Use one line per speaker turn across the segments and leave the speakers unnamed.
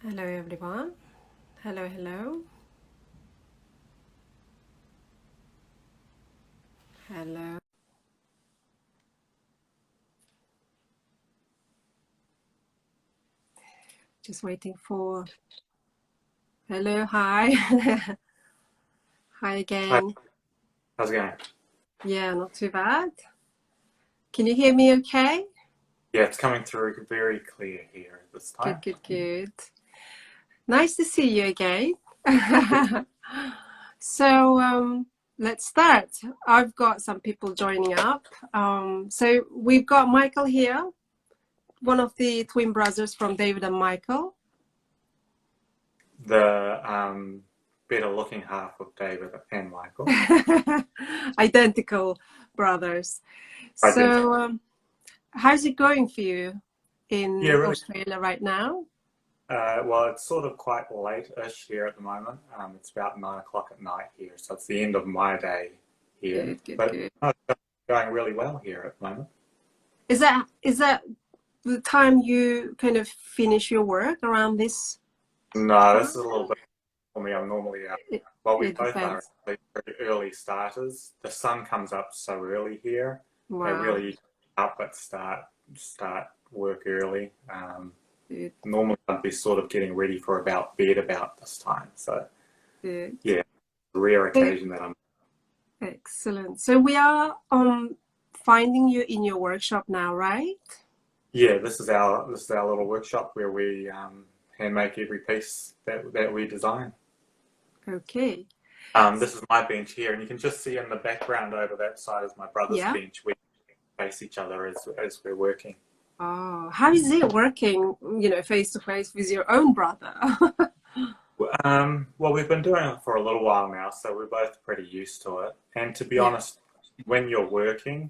Hello everyone. Hello, hello. Hello. Just waiting for hello, hi. Hi
Hi,
again.
how's it going?
Yeah, not too bad. Can you hear me okay?
Yeah, it's coming through very clear here this
Good,
time.
good, good. Nice to see you again. So let's start. I've got some people joining up. So we've got Michael here, one of the twin brothers from David and Michael.
The better looking half of David and Michael.
Identical brothers.
I did.
So how's it going for you
Yeah,
in
really.
Australia right now?
Well, it's sort of quite late-ish here at the moment. It's about 9 o'clock at night here, so it's the end of my day here.
Good, good,
But
good.
it's going really well here at the moment.
Is that the time you kind of finish your work around this
No, this is
time?
a little bit for me. I'm normally
It,
well, we
it
both are
depends.
actually very early starters. The sun comes up so early here. They
Wow.
really up at start work early.
Good,
Normally I'd be sort of getting ready for about bed about this time. So
good.
yeah, a rare
So,
occasion that I'm.
excellent. So we are finding you in your workshop now, right?
Yeah, this is our little workshop where we hand make every piece that we design.
Okay.
This is my bench here, and you can just see in the background over that side is my brother's
Yeah.
bench. We face each other as we're working.
Oh, how is it working, face to face with your own brother?
Well, we've been doing it for a little while now, so we're both pretty used to it. And to be
Yeah,
honest, when you're working,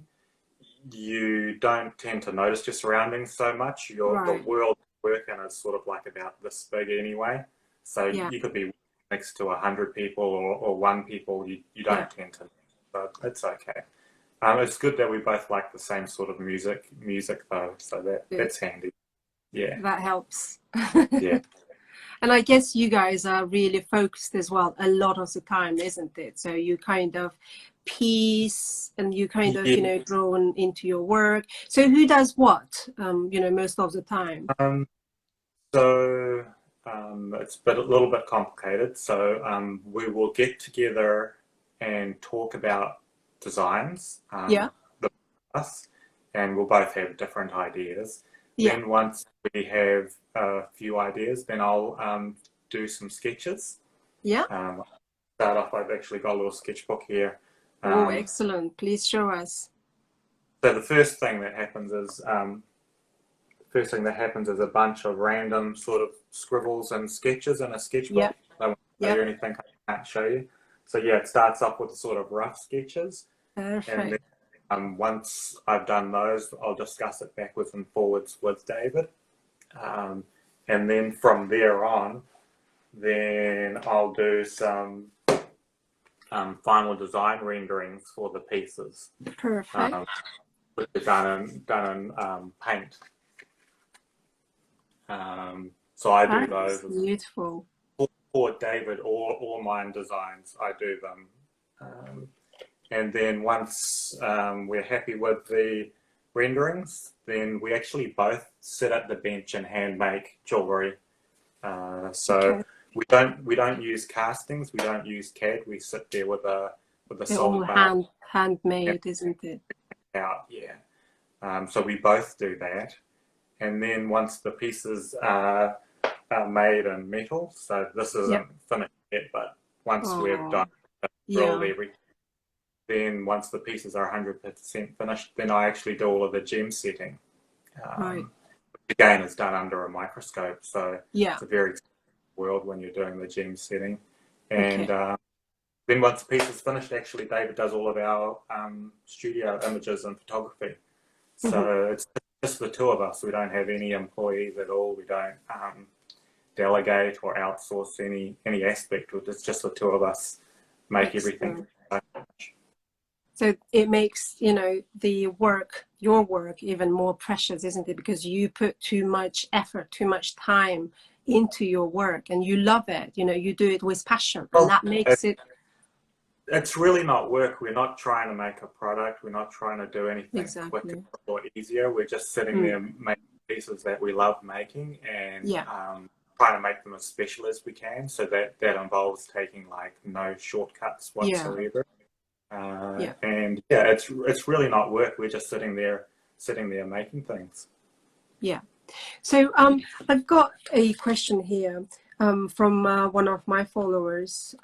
you don't tend to notice your surroundings so much. The
right.
world you work in is sort of like about this big anyway. So
Yeah,
you could be next to 100 people or one people. You
yeah,
don't tend to, but it's okay. It's good that we both like the same sort of music though, so
good.
that's handy. Yeah,
That helps.
yeah.
And I guess you guys are really focused as well a lot of the time, isn't it? So you kind of piece and you kind of,
Yeah.
drawn into your work. So who does what, most of the time?
Um, So it's a little bit complicated. So we will get together and talk about designs,
Yeah,
the us, and we'll both have different ideas.
yeah,
Then once we have a few ideas, then I'll do some sketches.
yeah.
Um, start off. I've actually got a little sketchbook here.
Oh,
Um,
excellent. Please show us.
so the first thing that happens is a bunch of random sort of scribbles and sketches in a
Yeah,
sketchbook. I won't show
yeah.
you anything I can't show you. So yeah, it starts off with sort of rough sketches, and then
Perfect.
once I've done those, I'll discuss it backwards and forwards with David, um, and then from there on, then I'll do some final design renderings for the pieces,
Perfect.
um, which are done in paint. So I do
That is
those
beautiful.
for David or mine designs. I do them, and then once we're happy with the renderings, then we actually both sit at the bench and hand make jewellery. So
Okay.
we don't use castings. We don't use CAD. We sit there with a
They're all
solid bar and
handmade, isn't it?
out. Yeah. So we both do that, and then once the pieces are made in metal. So this
Yep.
isn't finished yet, but once we've done
Oh,
drilled
yeah.
everything, then once the pieces are 100% finished, then I actually do all of the gem setting.
Right.
Again, it's done under a microscope, so
Yeah.
it's a very world when you're doing the gem setting. And
Okay.
then once the piece is finished, actually David does all of our studio images and photography.
Hmm.
So it's just the two of us. We don't have any employees at all. We don't delegate or outsource any aspect of it. It's just the two of us make everything.
Excellent. So it makes, you know, the work, your work, even more precious, isn't it? Because you put too much effort, too much time into your work, and you love it. You know, you do it with passion, and
Well,
that makes it
it's really not work. We're not trying to make a product. We're not trying to do anything quicker
exactly.
or easier. We're just sitting there making pieces that we love making, and
Yeah,
trying to make them as special as we can. So that involves taking like no shortcuts
yeah,
whatsoever.
yeah,
And yeah, it's really not work. We're just sitting there making things.
yeah. So I've got a question here from one of my followers.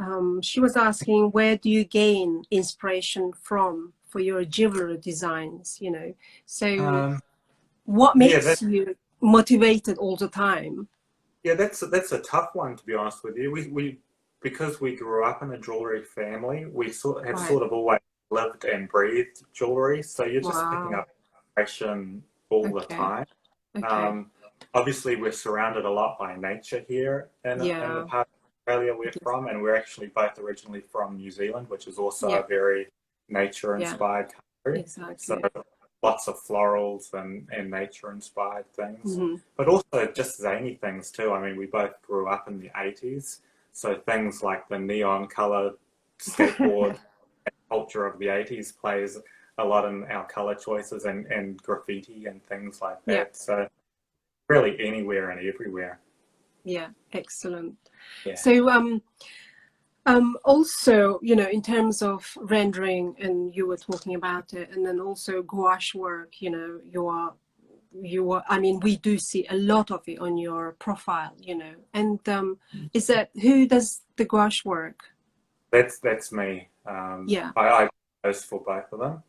She was asking, where do you gain inspiration from for your jewelry designs? You know, so what
Yeah,
makes you motivated all the time?
that's a tough one, to be honest with you. We because we grew up in a jewelry family, we have
Right.
sort of always lived and breathed jewelry. So you're just picking
Wow.
up inspiration all the
Okay.
time.
Okay.
Um, Obviously, we're surrounded a lot by nature here in the
Yeah.
part of Australia we're
Yes.
from, and we're actually both originally from New Zealand, which is also
Yeah.
a very
Yeah.
nature-inspired country. So
Exactly.
lots of florals and nature-inspired things,
Hmm.
but also just zany things too. I mean, we both grew up in the 80s, so things like the neon-colored skateboard culture of the 80s plays a lot in our color choices and graffiti and things like
Yeah.
that. So really anywhere and everywhere.
Yeah. Excellent.
Yeah.
So also, you know, in terms of rendering, and you were talking about it, and then also gouache work, you know, I mean, we do see a lot of it on your profile, you know. And is that, who does the gouache work?
That's me.
Yeah.
I post for both of them,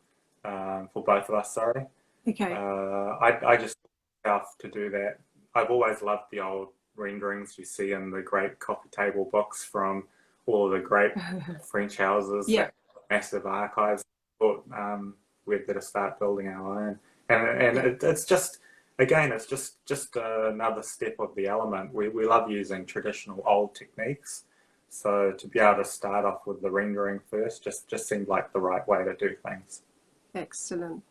for both of us, sorry.
Okay.
I just have to do that. I've always loved the old renderings you see in the great coffee table books from all of the great French houses,
Yeah.
that massive archives. Thought we'd better start building our own, and
Yeah.
it's just, again, it's just another step of the element. We love using traditional old techniques, so to be able to start off with the rendering first just seemed like the right way to do things.
Excellent.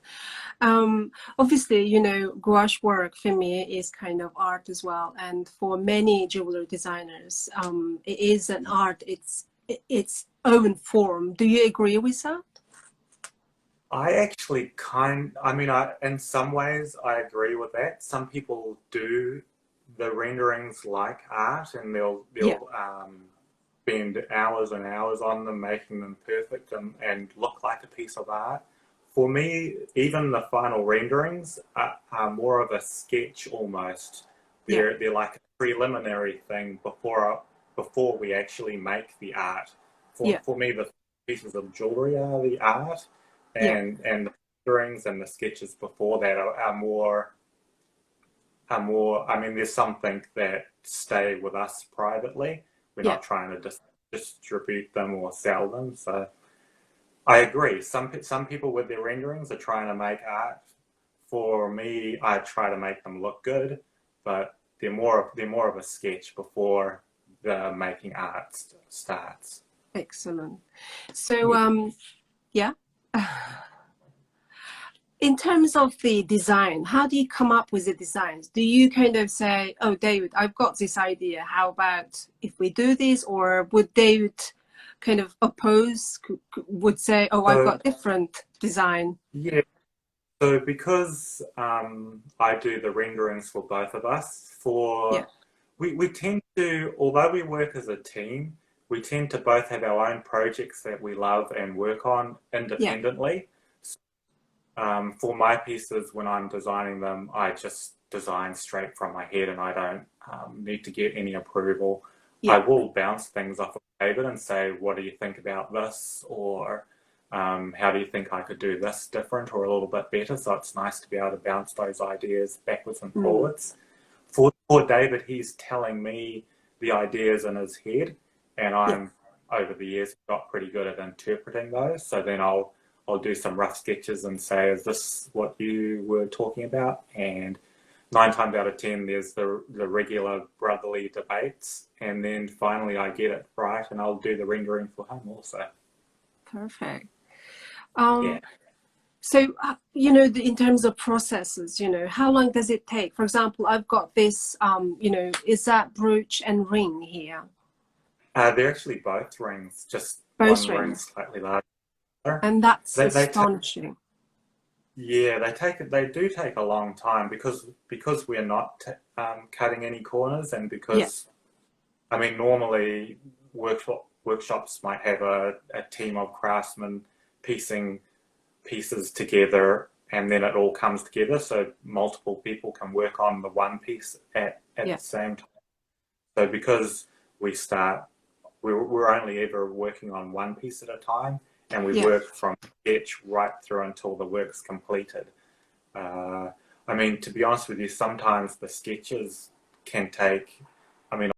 Obviously, you know, gouache work for me is kind of art as well, and for many jewelry designers, it is an art. It's its own form. Do you agree with that?
I actually I mean, in some ways, I agree with that. Some people do the renderings like art, and
Yeah.
they'll spend hours and hours on them, making them perfect and look like a piece of art. For me, even the final renderings are more of a sketch almost.
Yeah.
They're like a preliminary thing before we actually make the art.
Yeah.
For me, the pieces of jewelry are the art,
Yeah.
and the renderings and the sketches before that are more. I mean, there's something that stay with us privately. We're
Yeah.
not trying to distribute them or sell them. So I agree. Some people with their renderings are trying to make art. For me, I try to make them look good, but they're more of a sketch before the making art starts.
Excellent. So, yeah. In terms of the design, how do you come up with the designs? Do you kind of say, oh, David, I've got this idea. How about if we do this? Or would David kind of oppose, would say, oh, I've
So
got different design?
yeah, so because I do the renderings for both of us,
Yeah.
we tend to, although we work as a team, we tend to both have our own projects that we love and work on
Yeah.
independently. For my pieces, when I'm designing them, I just design straight from my head, and I don't need to get any approval. I
Yeah.
will bounce things off of David and say, what do you think about this? Or how do you think I could do this different or a little bit better? So it's nice to be able to bounce those ideas backwards and
Mm.
forwards. For David, he's telling me the ideas in his head, and
Yeah.
I'm, over the years, got pretty good at interpreting those. So then I'll do some rough sketches and say, is this what you were talking about? And 9 times out of 10, there's the regular brotherly debates. And then finally I get it right, and I'll do the rendering for him also.
Perfect.
Yeah.
So, you know, in terms of processes, you know, how long does it take? For example, I've got this, you know, is that brooch and ring here?
They're actually both rings, just
Both
one ring
rings.
slightly larger.
And that's
They take,
astonishing.
yeah, they do take a long time because we're not cutting any corners, and
Yeah,
because I mean normally workshops might have a team of craftsmen piecing pieces together, and then it all comes together so multiple people can work on the one piece at
yeah,
the same time. So because we start, we're only ever working on one piece at a time, and we
yeah.
work from sketch right through until the work's completed. I mean, to be honest with you, sometimes the sketches can take, I mean,